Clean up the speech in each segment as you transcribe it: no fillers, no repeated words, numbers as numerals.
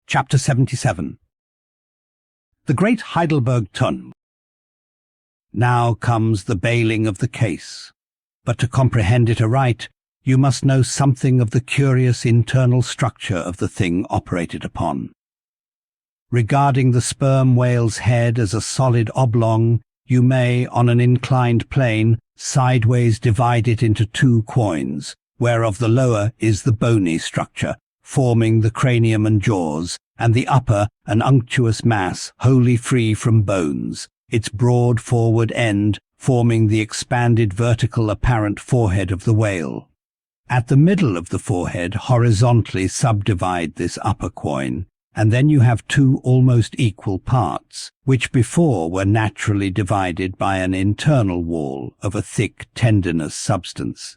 Chapter 77. The Great Heidelburgh Tun. Now comes the bailing of the case, but to comprehend it aright, you must know something of the curious internal structure of the thing operated upon. Regarding the sperm whale's head as a solid oblong, you may, on an inclined plane, sideways divide it into two quoins, whereof the lower is the bony structure, forming the cranium and jaws, and the upper an unctuous mass wholly free from bones, its broad forward end forming the expanded vertical apparent forehead of the whale. At the middle of the forehead horizontally subdivide this upper quoin, and then you have two almost equal parts, which before were naturally divided by an internal wall of a thick tendinous substance.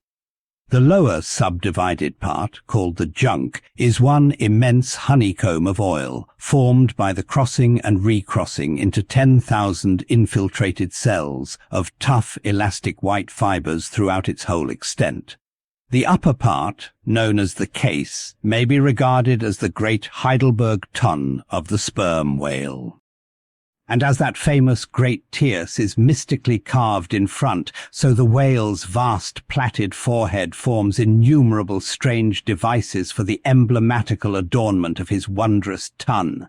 The lower subdivided part, called the junk, is one immense honeycomb of oil, formed by the crossing and recrossing into 10,000 infiltrated cells of tough elastic white fibers throughout its whole extent. The upper part, known as the case, may be regarded as the great Heidelburgh Tun of the sperm whale. And as that famous great tierce is mystically carved in front, so the whale's vast plaited forehead forms innumerable strange devices for the emblematical adornment of his wondrous tun.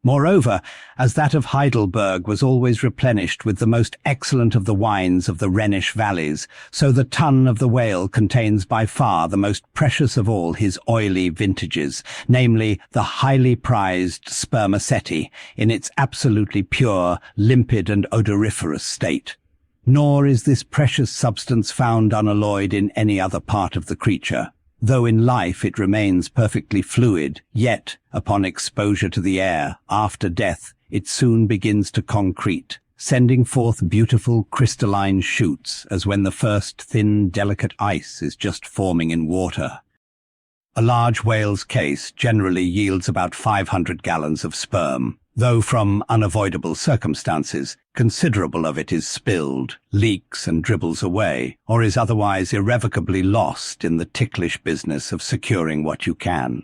Moreover, as that of Heidelberg was always replenished with the most excellent of the wines of the Rhenish valleys, so the tun of the whale contains by far the most precious of all his oily vintages, namely the highly prized spermaceti, in its absolutely pure, limpid and odoriferous state. Nor is this precious substance found unalloyed in any other part of the creature. Though in life it remains perfectly fluid, yet, upon exposure to the air, after death, it soon begins to concrete, sending forth beautiful crystalline shoots, as when the first thin, delicate ice is just forming in water. A large whale's case generally yields about 500 gallons of sperm, though from unavoidable circumstances, considerable of it is spilled, leaks and dribbles away, or is otherwise irrevocably lost in the ticklish business of securing what you can.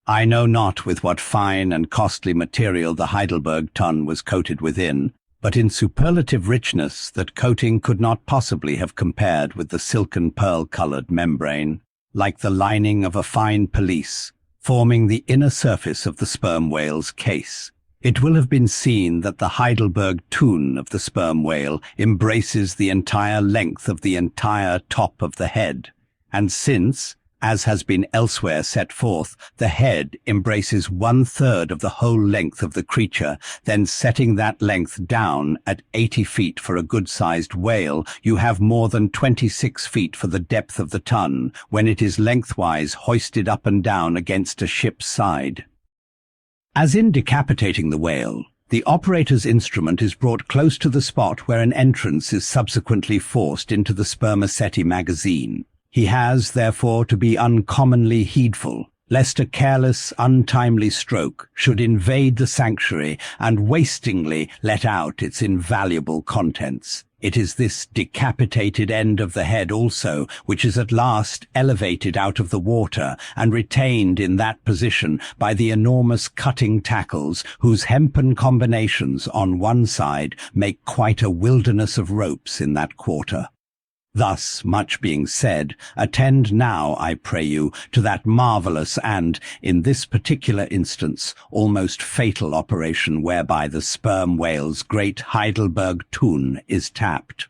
I know not with what fine and costly material the Heidelburgh Tun was coated within, but in superlative richness that coating could not possibly have compared with the silken pearl-coloured membrane, like the lining of a fine pelisse, forming the inner surface of the sperm whale's case. It will have been seen that the Heidelburgh Tun of the sperm whale embraces the entire length of the entire top of the head, and since, as has been elsewhere set forth, the head embraces 1/3 of the whole length of the creature, then setting that length down at 80 feet for a good-sized whale, you have more than 26 feet for the depth of the tun, when it is lengthwise hoisted up and down against a ship's side. As in decapitating the whale, the operator's instrument is brought close to the spot where an entrance is subsequently forced into the spermaceti magazine. He has, therefore, to be uncommonly heedful, lest a careless, untimely stroke should invade the sanctuary and wastingly let out its invaluable contents. It is this decapitated end of the head also which is at last elevated out of the water and retained in that position by the enormous cutting tackles whose hempen combinations on one side make quite a wilderness of ropes in that quarter. Thus, much being said, attend now, I pray you, to that marvellous and, in this particular instance, almost fatal operation whereby the sperm whale's great Heidelburgh Tun is tapped.